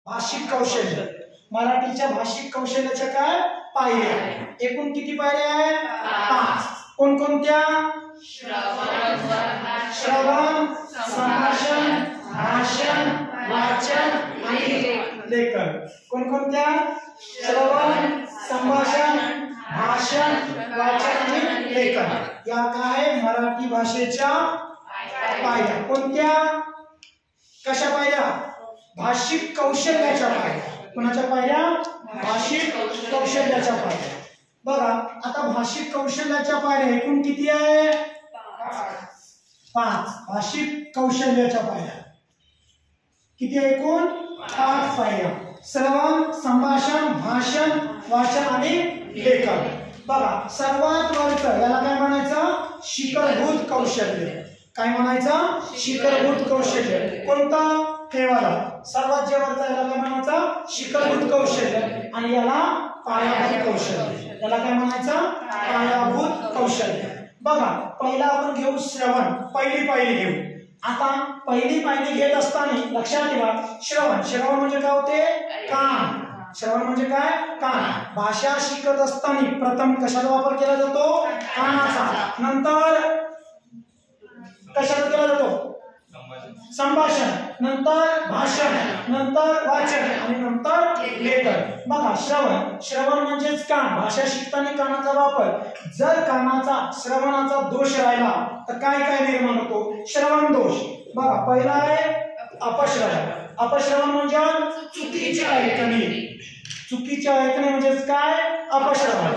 भाषिक कौशल्य, मराठीच्या भाषिक कौशल्याच्या काय पायऱ्या, एकूण किती पायऱ्या आहेत? 5. कोणकोणत्या? श्रवण, संभाषण, भाषण, वाचन आणि लेखन. कोणकोणत्या? श्रवण, संभाषण, भाषण, वाचन आणि लेखन. या काय मराठी भाषेच्या पायऱ्या. कोणत्या? कशा पायऱ्या? भाषिक कौशल्याच्या पायऱ्या. कोणाच्या पायऱ्या? भाषिक कौशल्याच्या पायऱ्या. बघा आता भाषिक कौशल्याच्या पायऱ्या एकूण किती आहे? 5. भाषिक कौशल्याच्या पायऱ्या किती आहे? एकूण 5 पायऱ्या. श्रवण, संभाषण, भाषण, वाचन आणि लेखन. बघा सर्वात वरचं याला काय म्हणायचं? शिखरभूत कौशल्य. काय म्हणायचं? शिखरभूत कौशल्य. कोणता? ठेवाला. सर्वात जे वरचा याला काय म्हणायचं? शिखरभूत कौशल्य. आणि याला पायाभूत कौशल्य. याला काय म्हणायचं? पायाभूत कौशल्य. बघा पहिला आपण घेऊ श्रवण. पहिली पायरी घेऊ. आता पहिली पायरी घेत असताना लक्षात ठेवा श्रवण. श्रवण म्हणजे काय होते? कान. श्रवण म्हणजे काय? कान. भाषा शिकत असताना प्रथम कशाचा वापर केला जातो? कानाचा. नंतर कशाचा केला जातो? संभाषण. नंतर भाषण. नंतर वाचन आणि नंतर लेखन. बघा श्रवण. श्रवण म्हणजेच कान. भाषा शिकताना कानाचा वापर. जर कानाचा श्रवणाचा दोष राहिला तर काय काय निर्माण होतो? श्रवण दोष. बघा पहिला आहे अपश्रवण. अपश्रवण म्हणजे चुकीचे ऐकणे. चुकीचे ऐकणे म्हणजेच काय? अपश्रवण.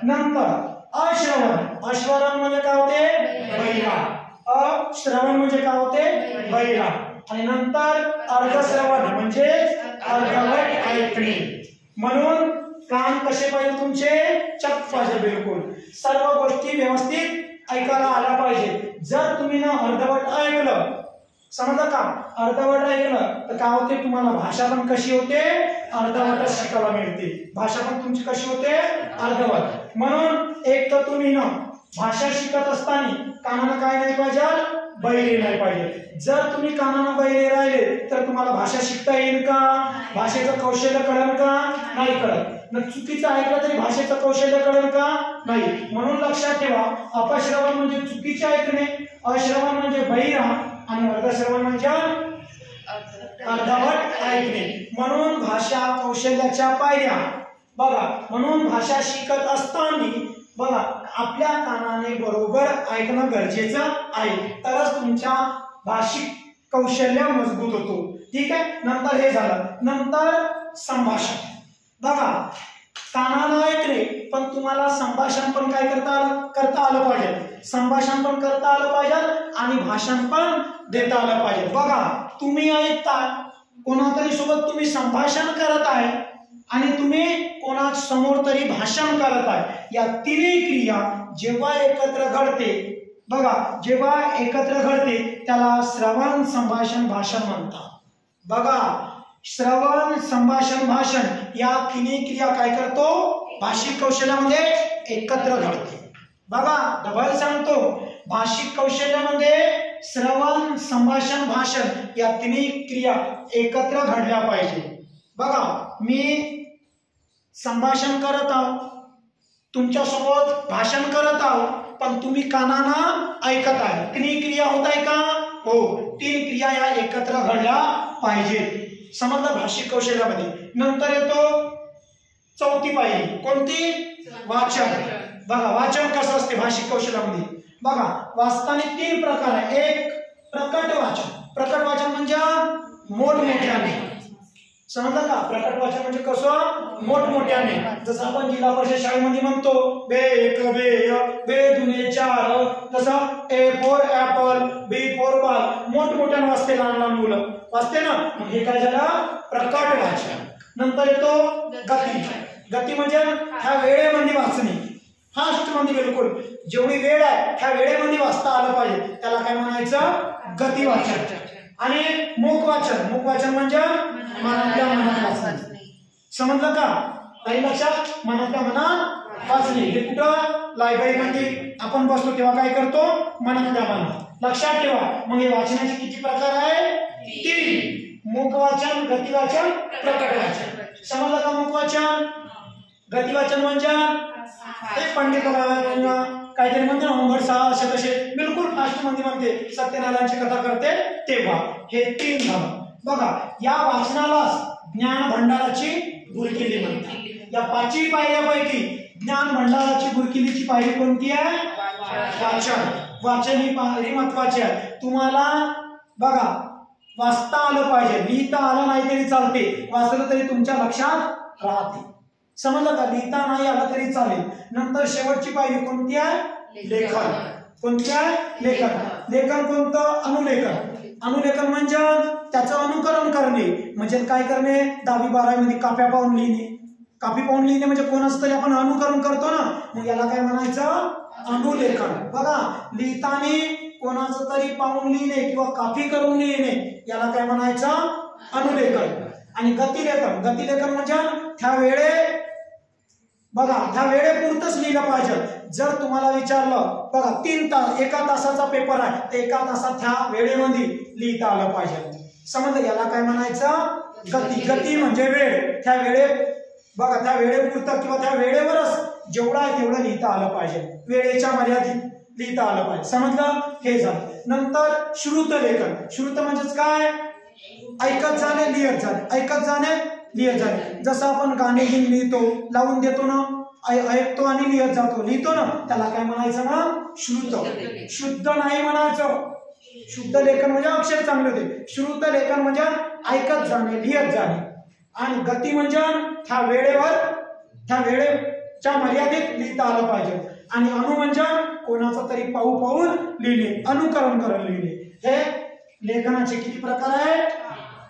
नंतर अश्रवण. अश्रवण म्हणजे काय होते? बहिरा. अश्रवण म्हणजे काय होते? बहिरा. आणि नंतर अर्धश्रवण म्हणजे अर्धवट ऐकणे. म्हणून कान कसे पाहिजे तुमचे? चक पाहिजे. बिलकुल सर्व गोष्टी व्यवस्थित ऐकायला आल्या पाहिजे. जर तुम्ही ना अर्धवट ऐकलं, समजलं का? अर्धवट ऐकलं तर काय होते? तुम्हाला भाषा पण कशी होते? अर्धवट शिकायला मिळते. भाषा पण तुमची कशी होते? अर्धवट. म्हणून एक तर तुम्ही ना भाषा शिकत असताना कानाला काय नाही पाहिजे? बहिरे नाही पाहिजे. जर तुम्ही कानाला बहिरे राहिले तर तुम्हाला भाषा शिकता येईल का? भाषेचं कौशल्य कळेल का? नाही कळत. चुकीचं ऐकलं तरी भाषेचं कौशल्य कळेल का? नाही. म्हणून लक्षात ठेवा अपश्रवण म्हणजे चुकीचे ऐकणे, अश्रवण म्हणजे बहिरा आणि अर्धश्रवण म्हणजे अर्धवट ऐकणे. म्हणून भाषा कौशल्याच्या पायऱ्या. बघा म्हणून भाषा शिकत असताना बघा आपल्या कानाने बरोबर ऐकणं गरजेचं आहे. तरच तुमच्या भाषिक कौशल्य मजबूत होतो. ठीक आहे. नंतर हे झालं. नंतर संभाषण. बघा कानाला ऐकले पण तुम्हाला संभाषण पण काय करता आलं पाहिजे. संभाषण पण करता आलं पाहिजे आणि भाषण पण देता आलं पाहिजे. बघा तुम्ही ऐकता कोणातरी सोबत तुम्ही संभाषण करत आहे आणि तुम्ही कोणा समोर तरी भाषण करत आहे. या तिन्ही क्रिया जेव्हा एकत्र घडते, बघा जेव्हा एकत्र घडते त्याला श्रवण, संभाषण, भाषण म्हणतात. बघा श्रवण, संभाषण, भाषण या तिन्ही क्रिया काय करतो? भाषिक कौशल्यामध्ये एकत्र घडते. बघा डबल सांगतो. भाषिक कौशल्यामध्ये श्रवण, संभाषण, भाषण या तिन्ही क्रिया एकत्र घडल्या पाहिजे. बघा मी संभाषण करत आहो, तुमच्यासोबत भाषण करत आहो, पण तुम्ही कानानं ऐकत आहे. तिन्ही क्रिया होत आहे का? हो. 3 क्रिया या एकत्र घडल्या पाहिजेत. समजलं भाषिक कौशल्यामध्ये. नंतर येतो चौथी पायरी. कोणती? वाचन. बघा वाचन कसं असते भाषिक कौशल्यामध्ये. बघा वाचताना 3 प्रकार आहे. एक प्रकट वाचन. प्रकट वाचन म्हणजे मोठमोठ्याने. समजलं का? प्रकट वाचन म्हणजे कसं? मोठमोठ्याने. जसं आपण जिल्हा परिषद शाळेमध्ये म्हणतो बे एक बे बे दुने 4. तसं A for apple, B for ball. मोठमोठ्याने वाचते लहान लहान मुलं वाचते ना. मग हे काय झालं? प्रकट वाचन. नंतर येतो गती. गती म्हणजे ह्या वेळेमध्ये वाचणे. फास्ट मध्ये बिलकुल जेवढी वेळ आहे ह्या वेळेमध्ये वाचता आलं पाहिजे. त्याला काय म्हणायचं? गती वाचन. आणि मूक वाचन. मूक वाचन म्हणजे मनातल्या मनात वाचणे. समजलं का? काही लक्षात? मनातल्या मनात वाचणे. हे कुठं? लायब्ररीमध्ये आपण बसतो तेव्हा काय करतो? मनातल्या मनात. लक्षात ठेवा. मग हे वाचनाचे किती प्रकार आहे? 3. मुखवाचन, गतिवाचन, प्रकट वाचन. समजलं का? मुखवाचन, गतिवाचन म्हणजे ते पंडित काहीतरी म्हणते ना होमवर्क 6 असे कसे बिलकुल फास्ट मध्ये म्हणते सत्यनारायणची कथा करते तेव्हा. हे 3 झालं. बघा या वाचनालाच ज्ञान भंडाराची गुरुकिल्ली म्हणतात. या 5 पायऱ्यापैकी ज्ञान भंडाराची गुरुकिल्लीची पायरी कोणती आहे? वाचन. वाचन ही पायरी महत्वाची आहे. तुम्हाला बघा वाचता आलं पाहिजे, लिहिता आलं नाही तरी चालते, वाचलं तरी तुमच्या लक्षात राहते. समजलं का? लिहिता नाही आलं तरी चालेल. नंतर शेवटची पायरी कोणती आहे? लेखन. कोणती आहे? लेखन. लेखन कोणतं? अनुलेखन. अनुलेखन म्हणजे त्याचं अनुकरण करणे. म्हणजे काय करणे? 10वी 12वी मध्ये काप्या पाहून लिहिणे. कापी पाहून लिहिणे म्हणजे कोणाचं तरी आपण अनुकरण करतो ना, मग याला काय म्हणायचं? अनुलेखन. बघा लिहिताना कोणाचं तरी पाहून लिहिणे किंवा कापी करून लिहिणे याला काय म्हणायचं? अनुलेखन. आणि गतिलेखन. गतिलेखन म्हणजे त्या वेळे बघा त्या वेळेपुरतच लिहिलं पाहिजे. जर तुम्हाला विचारलं बघा 3 तास 1 तासाचा पेपर आहे तर 1 तासात त्या वेळेमध्ये लिहिता आलं पाहिजे. समजलं? याला काय म्हणायचं? गती. गती म्हणजे वेळ. त्या वेळेत बघा त्या वेळेपुरतं किंवा त्या वेळेवरच जेवढा आहे तेवढं लिहिता आलं पाहिजे. वेळेच्या मर्यादित लिहिता आलं पाहिजे. समजलं? हे झालं. नंतर श्रुत लेखन. श्रुत म्हणजेच काय? ऐकत जाणे लिहित जाणे. ऐकत जाणे लिहित जाणे. जसं आपण गाणे लिहितो, लावून देतो ना, ऐकतो आणि लिहित जातो, लिहितो ना, त्याला काय म्हणायचं ना? श्रुत. शुद्ध नाही म्हणायचं. शुद्ध लेखन म्हणजे अक्षर चांगले होते. श्रुत लेखन म्हणजे ऐकत जाणे लिहित जाणे. आणि गती म्हणजे त्या वेळेवर त्या वेळेच्या मर्यादित लिहिता आलं पाहिजे. आणि अनु म्हणजे कोणाचं तरी पाहून लिहिणे, अनुकरण करून लिहिणे. हे लेखनाचे किती प्रकार आहेत?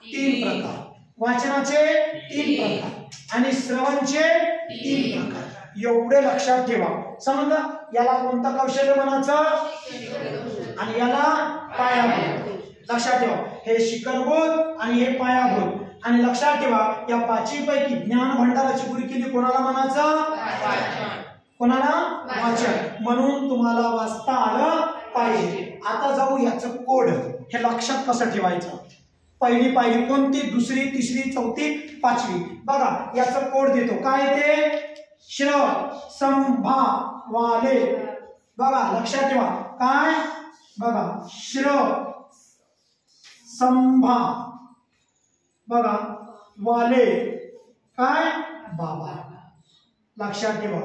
3 प्रकार. वाचनाचे 3 प्रकार आणि श्रवणचे 3 प्रकार. एवढे लक्षात ठेवा. समजा याला कोणतं कौशल्य म्हणायचं? आणि याला पायाभूत. लक्षात ठेवा हे शिखरभूत आणि हे पायाभूत. आणि लक्षात ठेवा या 5 पैकी ज्ञान भंडाराची गुरुकिल्ली कोणाला म्हणायचं? कोणाला? वाचन. म्हणून तुम्हाला वाचता आलं पाहिजे. आता जाऊ याचं कोड. हे लक्षात कसं ठेवायचं? पहिली पायरी कोणती? 2री 3री 4थी 5वी. बघा याचं कोड देतो. काय ते? श्र संभा वाले. बघा लक्षात ठेवा काय? बघा श्र संभा बघा वाले काय? बाबा. लक्षात ठेवा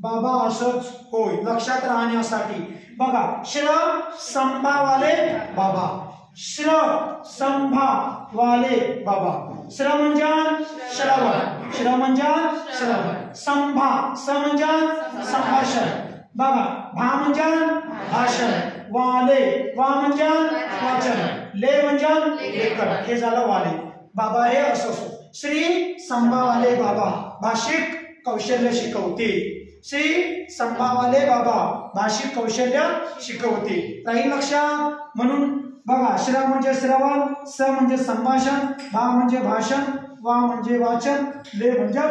बाबा असंच होय लक्षात राहण्यासाठी. बघा श्र संभा वाले बाबा. श्र संभा वाले बाबा. श्र म्हणजे श्रवण. श्र म्हणजे श्रवण. संभा स म्हणजे संभाषण. बघा भा म्हणजे भाषण. वाले वा म्हणजे वाचन. ले म्हणजे लेखन. हे झालं वाले. बाबा हे असं श्री संभावाले बाबा भाषिक कौशल्य शिकवते. श्री संभावाले बाबा भाषिक कौशल्य शिकवते. राहील लक्षात? म्हणून बघा श्र म्हणजे श्रवण, स म्हणजे संभाषण, भा म्हणजे भाषण, वा म्हणजे वाचन, ले म्हणजे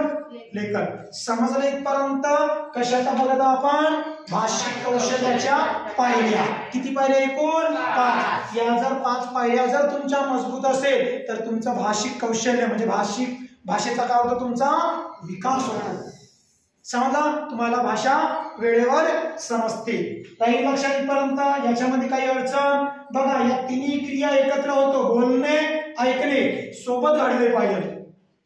लेखन. समजलं इथपर्यंत? कशाचा बघत आपण? भाषिक कौशल्याच्या पायऱ्या. किती पायऱ्या एकूण? 5. या जर 5 पायऱ्या जर तुमच्या मजबूत असेल तर तुमचं भाषिक कौशल्य म्हणजे भाषेचा काय होतो? तुमचा विकास होतो. समजला? तुम्हाला भाषा वेळेवर समजते. काही लक्षात इथपर्यंत? याच्यामध्ये काही अडचण? बघा या 3 क्रिया एकत्र होतो. बोलणे ऐकणे सोबत घडले पाहिजे.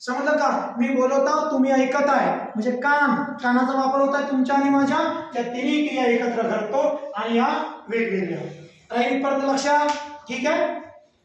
समजलं का? मी बोलत आहे तुम्ही ऐकत आहे म्हणजे कानाचा वापर होत आहे तुमच्या आणि माझ्या. त्या 3 क्रिया एकत्र घडतो आणि या वेगवेगळ्या. राहील इथपर्यंत लक्षात? ठीक आहे.